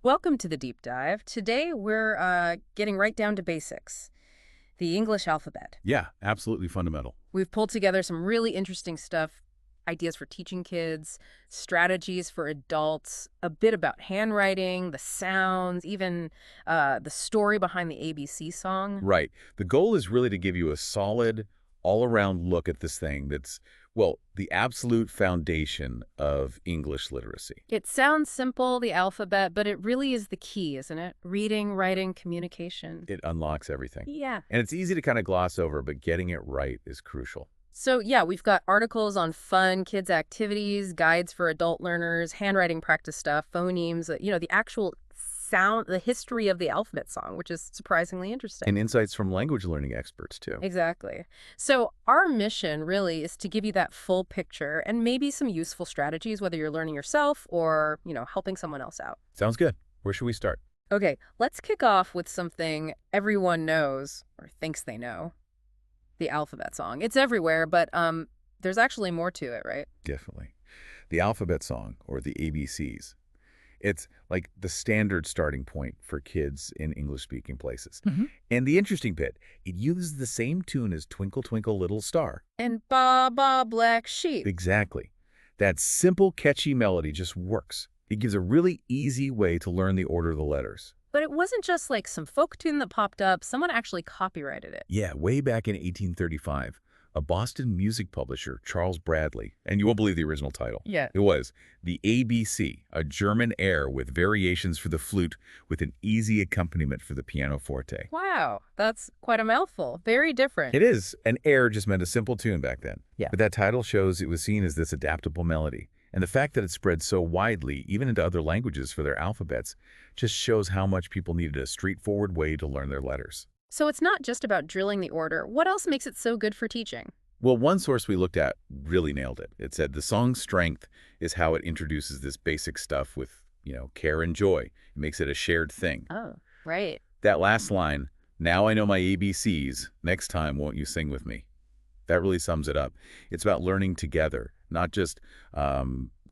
Welcome to the deep dive. Today we're getting right down to basics, the English alphabet. Yeah, absolutely fundamental. We've pulled together some really interesting stuff, ideas for teaching kids, strategies for adults, a bit about handwriting, the sounds, even the story behind the ABC song. Right. The goal is really to give you a solid, all-around look at this thing that's, well, the absolute foundation of English literacy. It sounds simple, the alphabet, but it really is the key, isn't it? Reading, writing, communication. It unlocks everything. Yeah. And it's easy to kind of gloss over, but getting it right is crucial. So, yeah, we've got articles on fun kids' activities, guides for adult learners, handwriting practice stuff, phonemes, the actual sound, the history of the alphabet song, which is surprisingly interesting. And insights from language learning experts, too. Exactly. So, our mission really is to give you that full picture and maybe some useful strategies, whether you're learning yourself or, helping someone else out. Sounds good. Where should we start? Okay, let's kick off with something everyone knows or thinks they know. The alphabet song. It's everywhere, but there's actually more to it, right? Definitely. The alphabet song, or the ABCs. It's like the standard starting point for kids in English-speaking places. And the interesting bit, it uses the same tune as Twinkle, Twinkle, Little Star. And Ba Ba Black Sheep. Exactly. That simple, catchy melody just works. It gives a really easy way to learn the order of the letters. But it wasn't just like some folk tune that popped up. Someone actually copyrighted it. Yeah, way back in 1835, a Boston music publisher, Charles Bradley, and you won't believe the original title. Yeah. It was the ABC, a German air with variations for the flute with an easy accompaniment for the pianoforte. Wow, that's quite a mouthful. Very different. It is. An air just meant a simple tune back then. Yeah. But that title shows it was seen as this adaptable melody. And the fact that it spread so widely, even into other languages for their alphabets, just shows how much people needed a straightforward way to learn their letters. So it's not just about drilling the order. What else makes it so good for teaching? Well, one source we looked at really nailed it. It said the song's strength is how it introduces this basic stuff with, care and joy. It makes it a shared thing. Oh, right. That last line, now I know my ABCs, next time won't you sing with me? That really sums it up. It's about learning together, not just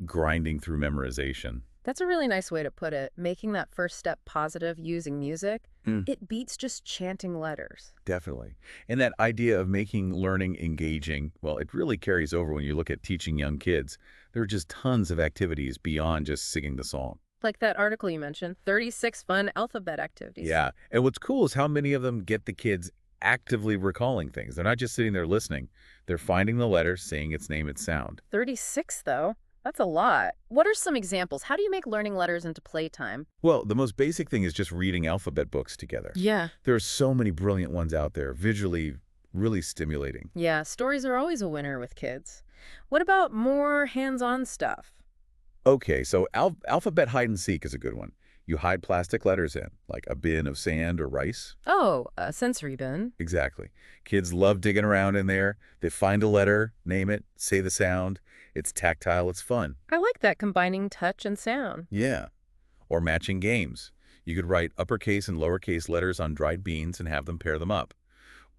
grinding through memorization. That's a really nice way to put it. Making that first step positive using music, it beats just chanting letters. Definitely. And that idea of making learning engaging, well, it really carries over when you look at teaching young kids. There are just tons of activities beyond just singing the song. Like that article you mentioned, 36 fun alphabet activities. Yeah. And what's cool is how many of them get the kids actively recalling things. They're not just sitting there listening. They're finding the letter, saying its name, its sound. 36, though. That's a lot. What are some examples? How do you make learning letters into playtime? Well, the most basic thing is just reading alphabet books together. Yeah. There are so many brilliant ones out there, visually really stimulating. Yeah, stories are always a winner with kids. What about more hands-on stuff? Okay, so alphabet hide and seek is a good one. You hide plastic letters in, like a bin of sand or rice. Oh, a sensory bin. Exactly. Kids love digging around in there. They find a letter, name it, say the sound. It's tactile, it's fun. I like that, combining touch and sound. Yeah. Or matching games. You could write uppercase and lowercase letters on dried beans and have them pair them up.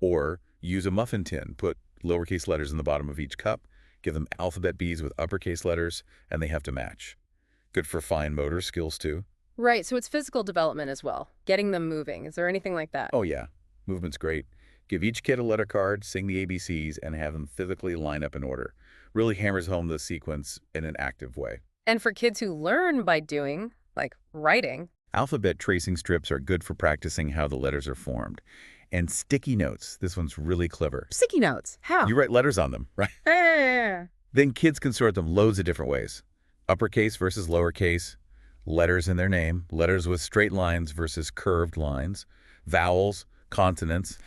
Or use a muffin tin, put lowercase letters in the bottom of each cup, give them alphabet beads with uppercase letters, and they have to match. Good for fine motor skills, too. Right, so it's physical development as well, getting them moving. Is there anything like that? Oh, yeah. Movement's great. Give each kid a letter card, sing the ABCs, and have them physically line up in order. Really hammers home the sequence in an active way. And for kids who learn by doing, like writing. Alphabet tracing strips are good for practicing how the letters are formed. And sticky notes. This one's really clever. Sticky notes. How? You write letters on them, right? Then kids can sort them loads of different ways. Uppercase versus lowercase, letters in their name, letters with straight lines versus curved lines, vowels, consonants,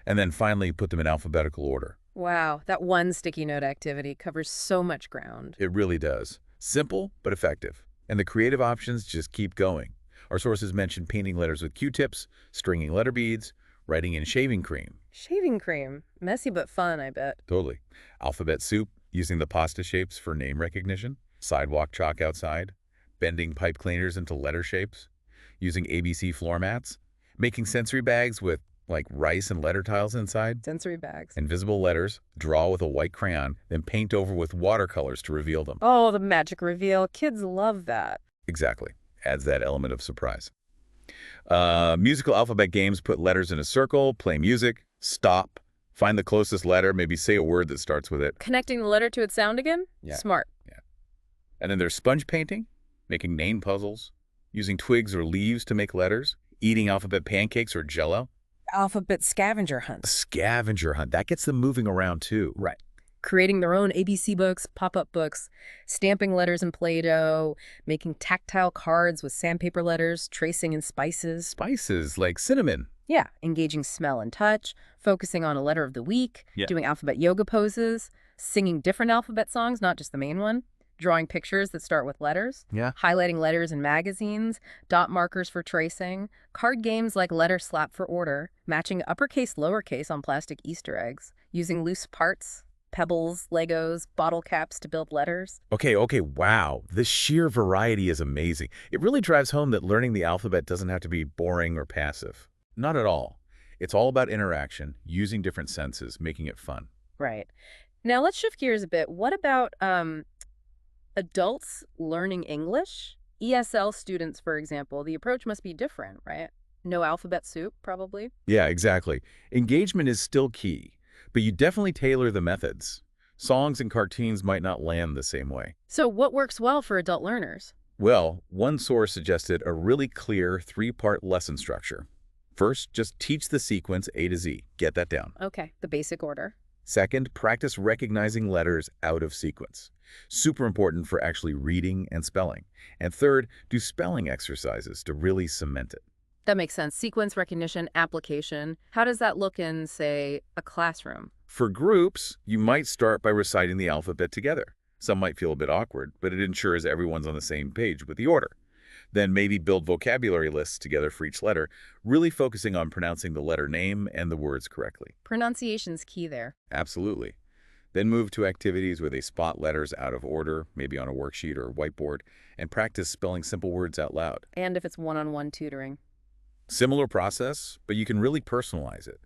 and then finally put them in alphabetical order. Wow, that one sticky note activity covers so much ground. It really does. Simple, but effective. And the creative options just keep going. Our sources mention painting letters with Q-tips, stringing letter beads, writing in shaving cream. Shaving cream. Messy but fun, I bet. Totally. Alphabet soup, using the pasta shapes for name recognition. Sidewalk chalk outside. Bending pipe cleaners into letter shapes. Using ABC floor mats. Making sensory bags with like rice and letter tiles inside. Sensory bags. Invisible letters, draw with a white crayon, then paint over with watercolors to reveal them. Oh, the magic reveal. Kids love that. Exactly. adds that element of surprise. Musical alphabet games put letters in a circle, play music, stop, find the closest letter, maybe say a word that starts with it. Connecting the letter to its sound again? Yeah. Smart. Yeah. And then there's sponge painting, making name puzzles, using twigs or leaves to make letters, eating alphabet pancakes or jello. Alphabet scavenger A hunts. scavenger hunt. That gets them moving around too. Right. Creating their own ABC books, pop-up books, stamping letters in Play-Doh, making tactile cards with sandpaper letters, tracing in spices. Spices like cinnamon. Yeah, engaging smell and touch, focusing on a letter of the week, Yeah. doing alphabet yoga poses, singing different alphabet songs, not just the main one, drawing pictures that start with letters, Yeah. highlighting letters in magazines, dot markers for tracing, card games like Letter Slap for Order, matching uppercase, lowercase on plastic Easter eggs, using loose parts, pebbles, Legos, bottle caps to build letters. Okay, wow. The sheer variety is amazing. It really drives home that learning the alphabet doesn't have to be boring or passive. Not at all. It's all about interaction, using different senses, making it fun. Right. Now let's shift gears a bit. What about adults learning English? ESL students, for example, the approach must be different, right? No alphabet soup, probably. Yeah, exactly. Engagement is still key, but you definitely tailor the methods. Songs and cartoons might not land the same way. So what works well for adult learners? Well, one source suggested a really clear three-part lesson structure. First, just teach the sequence A to Z. Get that down. Okay, the basic order. Second, practice recognizing letters out of sequence. Super important for actually reading and spelling. And third, do spelling exercises to really cement it. That makes sense. Sequence recognition, application. How does that look in, say, a classroom? For groups, you might start by reciting the alphabet together. Some might feel a bit awkward, but it ensures everyone's on the same page with the order. Then maybe build vocabulary lists together for each letter, really focusing on pronouncing the letter name and the words correctly. Pronunciation's key there. Absolutely. Then move to activities where they spot letters out of order, maybe on a worksheet or whiteboard, and practice spelling simple words out loud. And if it's one-on-one tutoring. Similar process, but you can really personalize it.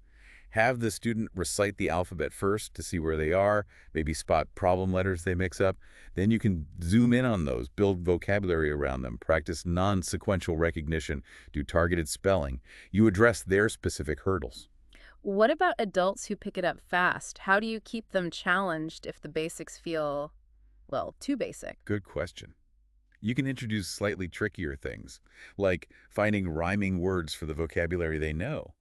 Have the student recite the alphabet first to see where they are, maybe spot problem letters they mix up. Then you can zoom in on those, build vocabulary around them, practice non-sequential recognition, do targeted spelling. You address their specific hurdles. What about adults who pick it up fast? How do you keep them challenged if the basics feel, well, too basic? Good question. You can introduce slightly trickier things, like finding rhyming words for the vocabulary they know,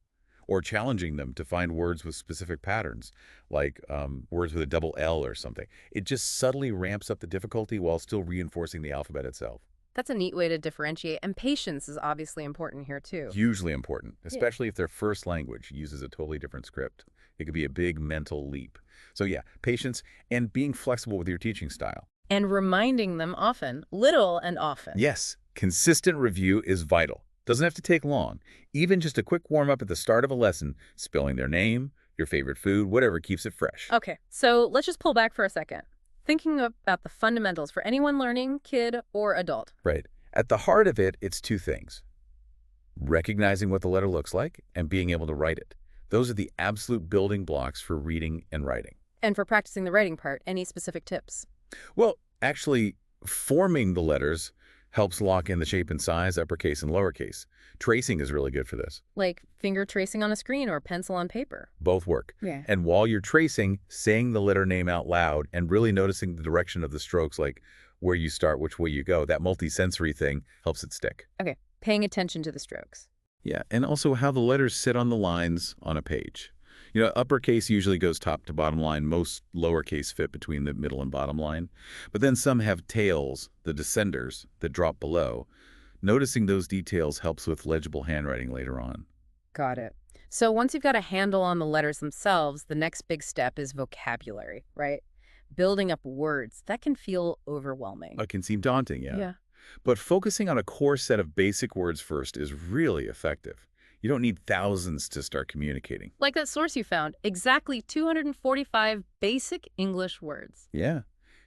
or challenging them to find words with specific patterns, like words with a double L or something. It just subtly ramps up the difficulty while still reinforcing the alphabet itself. That's a neat way to differentiate. And patience is obviously important here, too. Hugely important, especially if their first language uses a totally different script. It could be a big mental leap. So yeah, patience and being flexible with your teaching style. And reminding them often, little and often. Yes, consistent review is vital. Doesn't have to take long. Even just a quick warm-up at the start of a lesson, spelling their name, your favorite food, whatever keeps it fresh. Okay, so let's just pull back for a second. Thinking about the fundamentals for anyone learning, kid or adult. Right. At the heart of it, it's two things. Recognizing what the letter looks like and being able to write it. Those are the absolute building blocks for reading and writing. And for practicing the writing part, any specific tips? Well, actually, forming the letters helps lock in the shape and size, uppercase and lowercase. Tracing is really good for this. Like finger tracing on a screen or pencil on paper. Both work. Yeah. And while you're tracing, saying the letter name out loud and really noticing the direction of the strokes, like where you start, which way you go, that multisensory thing helps it stick. Okay, paying attention to the strokes. Yeah, and also how the letters sit on the lines on a page. You know, uppercase usually goes top to bottom line. Most lowercase fit between the middle and bottom line. But then some have tails, the descenders, that drop below. Noticing those details helps with legible handwriting later on. Got it. So once you've got a handle on the letters themselves, the next big step is vocabulary, right? Building up words. That can feel overwhelming. It can seem daunting, yeah. Yeah. But focusing on a core set of basic words first is really effective. You don't need thousands to start communicating. Like that source you found, exactly 245 basic English words. Yeah.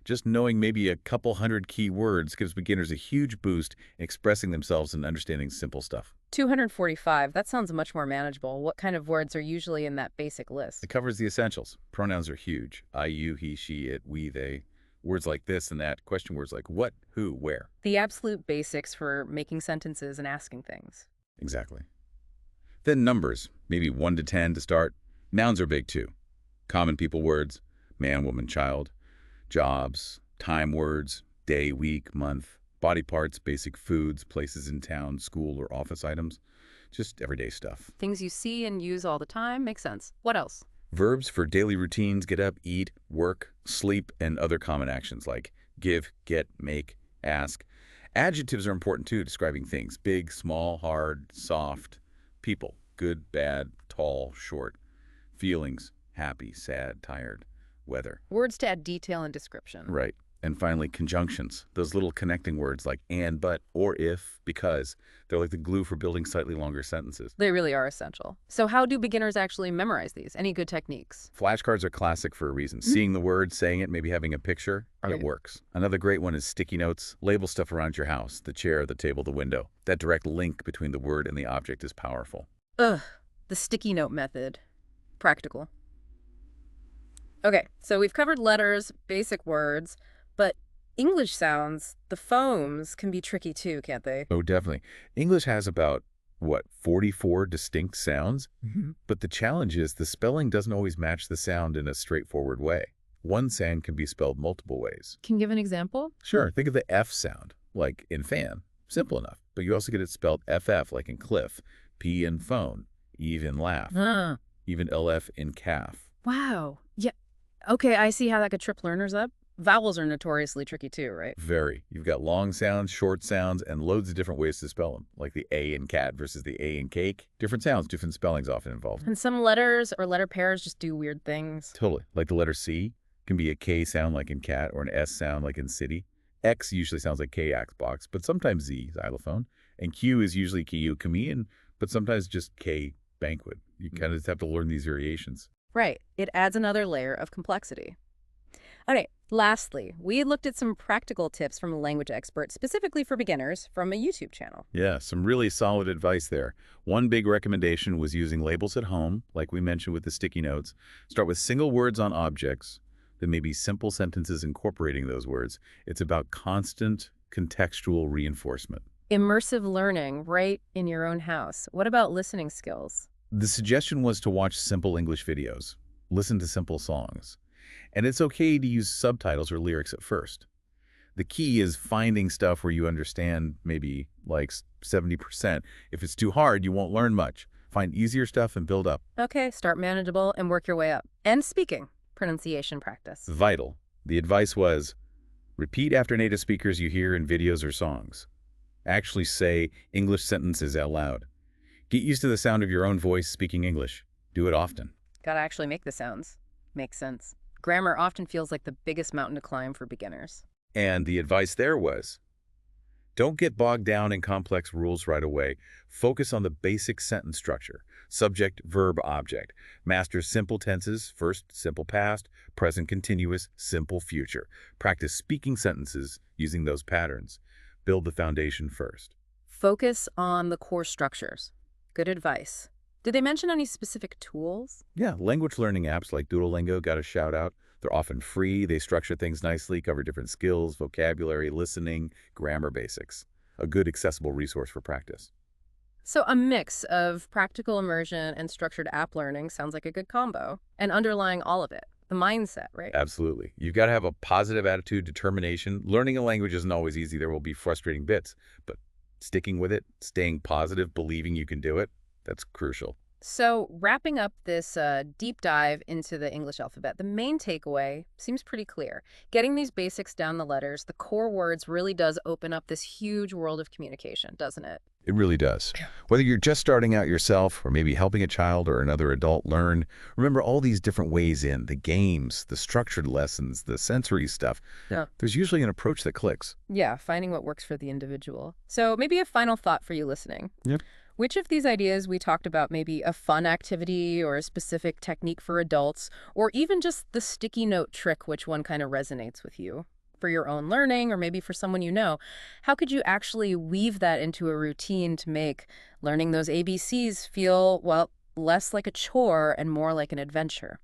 Just knowing maybe a couple hundred key words gives beginners a huge boost in expressing themselves and understanding simple stuff. 245, that sounds much more manageable. What kind of words are usually in that basic list? It covers the essentials. Pronouns are huge. I, you, he, she, it, we, they. Words like this and that. Question words like what, who, where. The absolute basics for making sentences and asking things. Exactly. Then numbers, maybe 1 to 10 to start. Nouns are big too. Common people words, man, woman, child. Jobs, time words, day, week, month. Body parts, basic foods, places in town, school or office items. Just everyday stuff. Things you see and use all the time. Makes sense. What else? Verbs for daily routines, get up, eat, work, sleep, and other common actions like give, get, make, ask. Adjectives are important too, describing things. Big, small, hard, soft. People, good, bad, tall, short. Feelings, happy, sad, tired. Weather. Words to add detail and description. Right. And finally, conjunctions. Those little connecting words like and, but, or if, because. They're like the glue for building slightly longer sentences. They really are essential. So how do beginners actually memorize these? Any good techniques? Flashcards are classic for a reason. Seeing the word, saying it, maybe having a picture, Right. it works. Another great one is sticky notes. Label stuff around your house, the chair, the table, the window. That direct link between the word and the object is powerful. Ugh, the sticky note method. Practical. Okay, so we've covered letters, basic words, but English sounds, the phonemes, can be tricky too, can't they? Oh, definitely. English has about, 44 distinct sounds? But the challenge is the spelling doesn't always match the sound in a straightforward way. One sound can be spelled multiple ways. Can you give an example? Sure, think of the F sound, like in fan. Simple enough. But you also get it spelled FF, like in cliff, P in phone, Eve in laugh, Huh. even LF in calf. Wow. Yeah. Okay, I see how that could trip learners up. Vowels are notoriously tricky too, right? Very. You've got long sounds, short sounds, and loads of different ways to spell them, like the A in cat versus the A in cake. Different sounds, different spellings often involved. And some letters or letter pairs just do weird things. Totally. Like the letter C can be a K sound like in cat or an S sound like in city. X usually sounds like K Xbox, but sometimes Z, xylophone. And Q is usually Q, chameleon, but sometimes just K, banquet. You kind of just have to learn these variations. Right. It adds another layer of complexity. Okay, lastly, we looked at some practical tips from a language expert, specifically for beginners, from a YouTube channel. Yeah, some really solid advice there. One big recommendation was using labels at home, like we mentioned with the sticky notes. Start with single words on objects, then maybe simple sentences incorporating those words. It's about constant contextual reinforcement. Immersive learning right in your own house. What about listening skills? The suggestion was to watch simple English videos, listen to simple songs. And it's okay to use subtitles or lyrics at first. The key is finding stuff where you understand maybe like 70%. If it's too hard, you won't learn much. Find easier stuff and build up. Okay, start manageable and work your way up. And speaking, pronunciation practice. Vital. The advice was, repeat after native speakers you hear in videos or songs. Actually say English sentences out loud. Get used to the sound of your own voice speaking English. Do it often. Gotta actually make the sounds. Makes sense. Grammar often feels like the biggest mountain to climb for beginners. And the advice there was, don't get bogged down in complex rules right away. Focus on the basic sentence structure. Subject, verb, object. Master simple tenses, first, simple past, present continuous, simple future. Practice speaking sentences using those patterns. Build the foundation first. Focus on the core structures. Good advice. Did they mention any specific tools? Yeah, language learning apps like Duolingo got a shout out. They're often free. They structure things nicely, cover different skills, vocabulary, listening, grammar basics. A good accessible resource for practice. So a mix of practical immersion and structured app learning sounds like a good combo. And underlying all of it, the mindset, right? Absolutely. You've got to have a positive attitude, determination. Learning a language isn't always easy. There will be frustrating bits, but sticking with it, staying positive, believing you can do it, that's crucial. So wrapping up this deep dive into the English alphabet, the main takeaway seems pretty clear. Getting these basics down the letters, the core words, really does open up this huge world of communication, doesn't it? It really does. Whether you're just starting out yourself or maybe helping a child or another adult learn, remember all these different ways in, the games, the structured lessons, the sensory stuff. Yeah. There's usually an approach that clicks. Yeah, finding what works for the individual. So maybe a final thought for you listening. Yep. Which of these ideas we talked about, maybe a fun activity or a specific technique for adults, or even just the sticky note trick, which one kind of resonates with you? For your own learning or maybe for someone you know, how could you actually weave that into a routine to make learning those ABCs feel, well, less like a chore and more like an adventure?